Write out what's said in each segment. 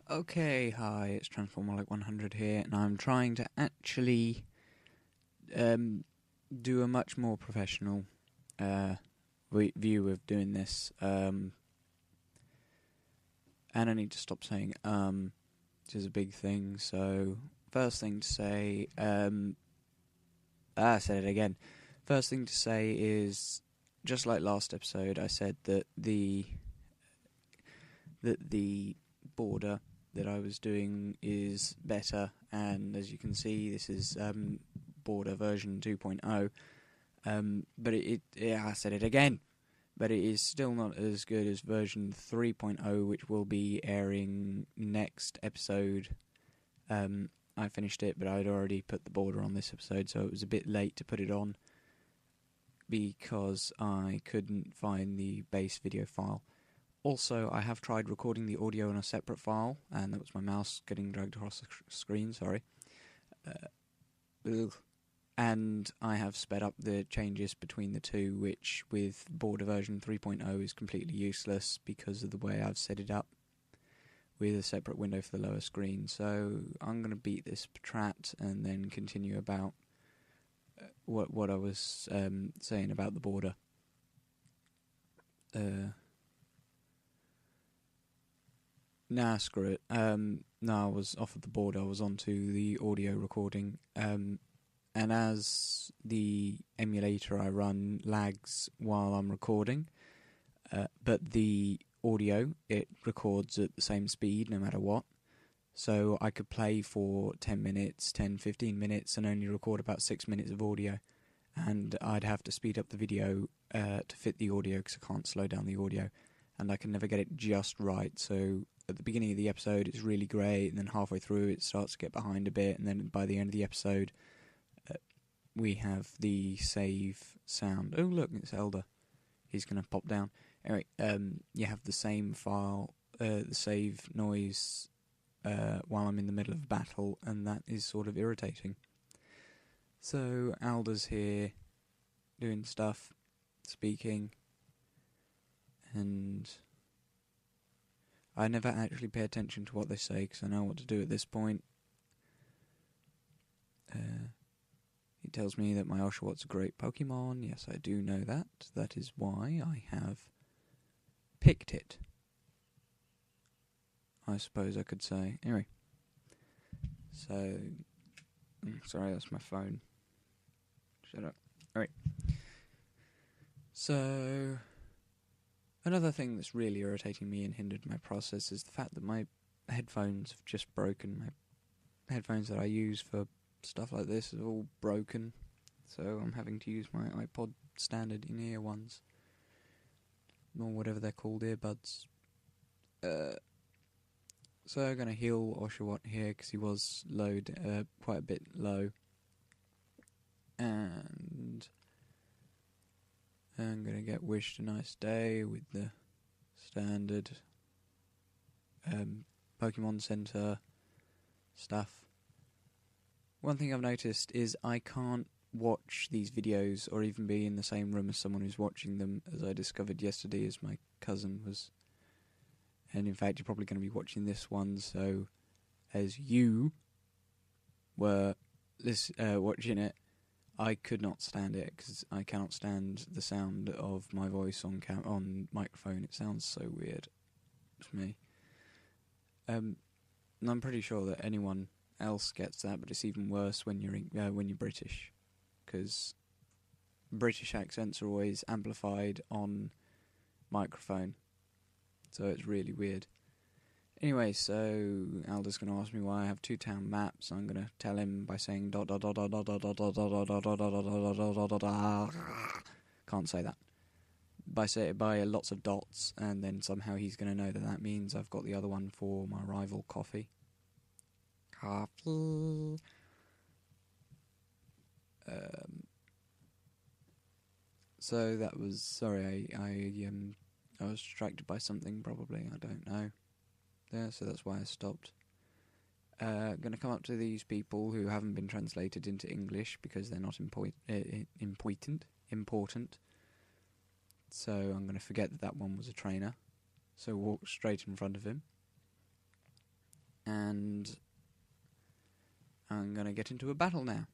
Okay, hi, it's Transformer like 100 here, and I'm trying to actually do a much more professional view of doing this, and I need to stop saying which is a big thing. So first thing to say, I said it again. First thing to say is, just like last episode, I said that the border that I was doing is better, and as you can see, this is border version 2.0. But I said it again, but it is still not as good as version 3.0, which will be airing next episode. I finished it, but I'd already put the border on this episode, so it was a bit late to put it on because I couldn't find the base video file. Also, I have tried recording the audio in a separate file, and that was my mouse getting dragged across the screen, sorry. And I have sped up the changes between the two, which with border version 3.0 is completely useless because of the way I've set it up with a separate window for the lower screen. So I'm going to beat this trat and then continue about what I was saying about the border. Nah, screw it. No, I was off of the border. I was onto the audio recording. And as the emulator I run lags while I'm recording, but the audio, it records at the same speed no matter what. So I could play for 10 minutes, 10, 15 minutes, and only record about 6 minutes of audio. And I'd have to speed up the video to fit the audio because I can't slow down the audio. And I can never get it just right. So at the beginning of the episode, it's really great, and then halfway through, it starts to get behind a bit, and then by the end of the episode, we have the save sound. Oh, look, it's Elder. He's going to pop down. Anyway, you have the same file, the save noise, while I'm in the middle of battle, and that is sort of irritating. So, Alder's here, doing stuff, speaking, and I never actually pay attention to what they say because I know what to do at this point. He tells me that my Oshawott is a great Pokemon. Yes, I do know that. That is why I have picked it, I suppose I could say. Anyway. So, sorry, that's my phone. Shut up. Alright. So, another thing that's really irritating me and hindered my process is the fact that my headphones have just broken. My headphones that I use for stuff like this are all broken, so I'm having to use my iPod standard in-ear ones, or whatever they're called, earbuds. So I'm going to heal Oshawott here because he was quite a bit low, and I'm going to get wished a nice day with the standard Pokemon Center stuff. One thing I've noticed is I can't watch these videos or even be in the same room as someone who's watching them, as I discovered yesterday as my cousin was. And in fact, you're probably going to be watching this one, so as you were watching it, I could not stand it because I cannot stand the sound of my voice on microphone. It sounds so weird to me. And I'm pretty sure that anyone else gets that, but it's even worse when you're British, because British accents are always amplified on microphone, so it's really weird. Anyway, so Alda's going to ask me why I have two town maps. I'm going to tell him by saying dot dot dot dot dot dot dot dot dot dot dot dot dot dot. Can't say that. By lots of dots, and then somehow he's going to know that means I've got the other one for my rival coffee. Coffee. So that was sorry. I was distracted by something. Probably I don't know. Yeah, so that's why I stopped. Going to come up to these people who haven't been translated into English because they're not important. So I'm going to forget that one was a trainer. So walk straight in front of him. and I'm going to get into a battle now.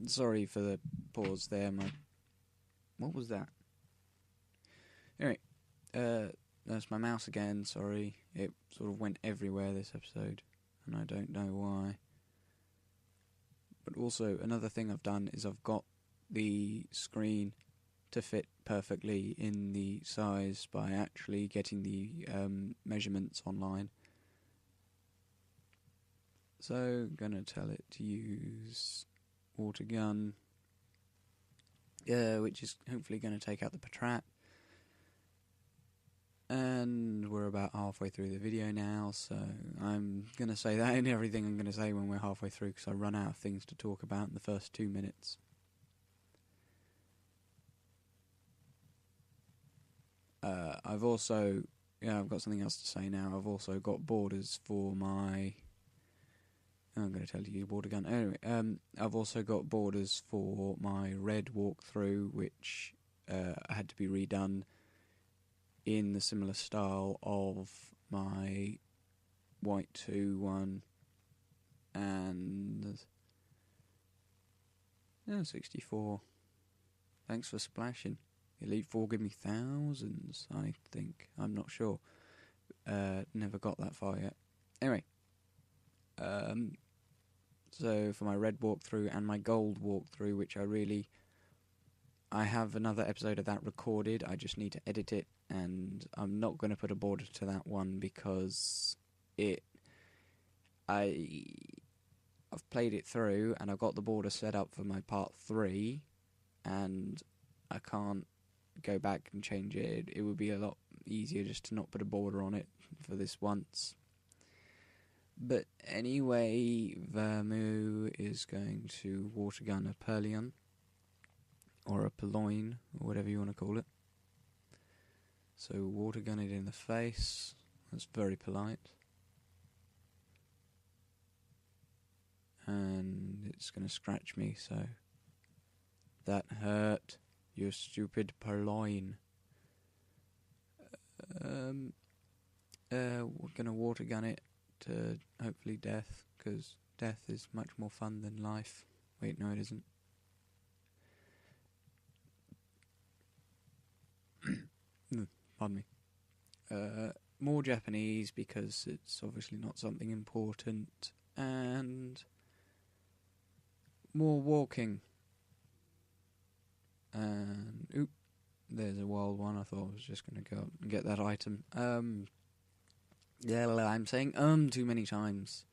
Sorry for the pause there, what was that? Anyway, that's my mouse again, sorry. It sort of went everywhere this episode, and I don't know why. But also, another thing I've done is I've got the screen to fit perfectly in the size by actually getting the measurements online. So, gonna tell it to use water gun, which is hopefully going to take out the patrat. And we're about halfway through the video now, so I'm going to say that in everything I'm going to say when we're halfway through, because I run out of things to talk about in the first 2 minutes. I've also, I've got something else to say now. I've also got borders for my... I'm going to tell you water gun. Anyway, I've also got borders for my red walkthrough, which had to be redone in the similar style of my white 2 one, and 64. Thanks for splashing. Elite 4 give me thousands, I think. I'm not sure. Never got that far yet. Anyway, so for my red walkthrough and my gold walkthrough, which I have another episode of that recorded, I just need to edit it, and I'm not going to put a border to that one because I've played it through and I've got the border set up for my part 3, and I can't go back and change it. It would be a lot easier just to not put a border on it for this once. But anyway, Vermu is going to water gun a Perlion, or a Purloin, or whatever you want to call it. So water gun it in the face. That's very polite. And it's going to scratch me, so that hurt, you stupid Purloin. We're going to water gun it to hopefully death, because death is much more fun than life. Wait, no it isn't. Pardon me. More Japanese, because it's obviously not something important, and more walking. And oop, there's a wild one. I thought I was just going to go up and get that item. Yeah, I'm saying too many times.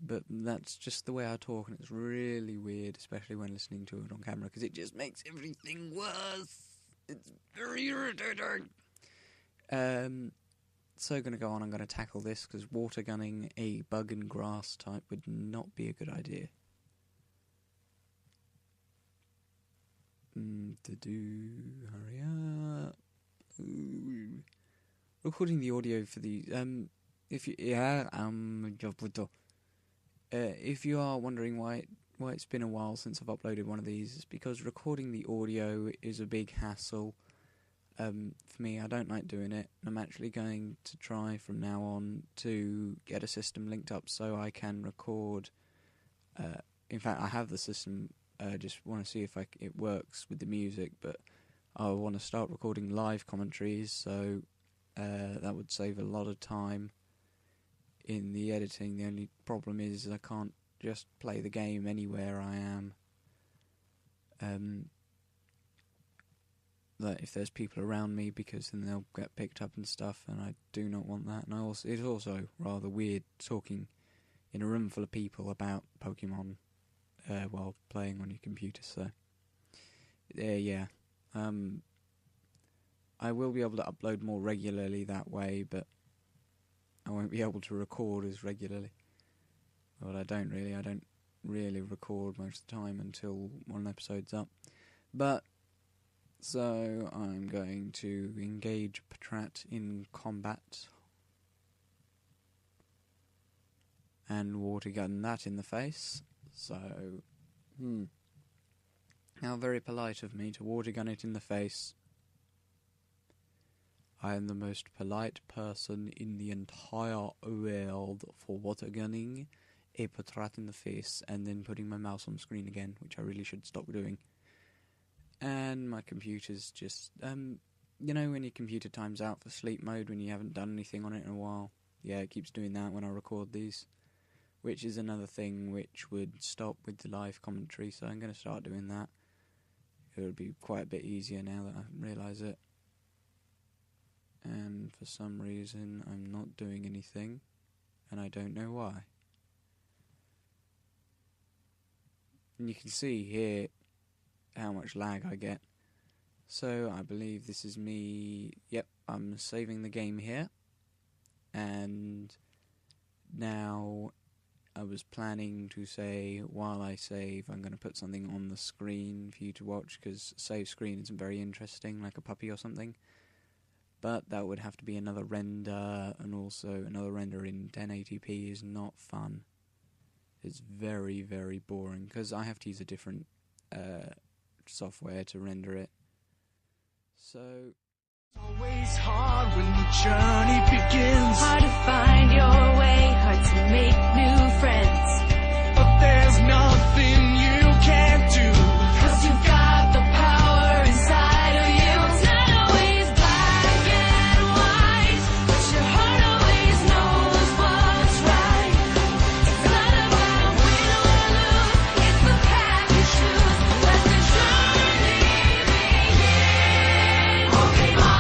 But that's just the way I talk, and it's really weird, especially when listening to it on camera, because it just makes everything worse. It's very irritating. So going to go on, I'm going to tackle this, because water gunning a bug and grass type would not be a good idea. Hurry up. Ooh. Recording the audio for the if you are wondering why it's been a while since I've uploaded one of these, it's because recording the audio is a big hassle. For me, I don't like doing it. I'm actually going to try from now on to get a system linked up so I can record. In fact, I have the system. Just want to see if it works with the music, but I want to start recording live commentaries, so that would save a lot of time in the editing. The only problem is I can't just play the game anywhere I am. That if there's people around me, because then they'll get picked up and stuff, and I do not want that. And it's also rather weird talking in a room full of people about Pokemon while playing on your computer. So yeah. I will be able to upload more regularly that way, but I won't be able to record as regularly. Well, I don't really record most of the time until one episode's up. But, so I'm going to engage Patrat in combat and water gun that in the face. So, how very polite of me to water gun it in the face. I am the most polite person in the entire world for watergunning a portrait in the face and then putting my mouse on screen again, which I really should stop doing. And my computer's just, you know when your computer times out for sleep mode when you haven't done anything on it in a while? Yeah, it keeps doing that when I record these, which is another thing which would stop with the live commentary, so I'm going to start doing that. It would be quite a bit easier now that I realise it. And for some reason I'm not doing anything, and I don't know why. And you can see here how much lag I get. So I believe this is me. Yep, I'm saving the game here. And now I was planning to say, while I save, I'm going to put something on the screen for you to watch, because save screen isn't very interesting, like a puppy or something. But that would have to be another render, and also another render in 1080p is not fun. It's very, very boring, because I have to use a different software to render it. So It's always hard when the journey begins. Hard to find your way.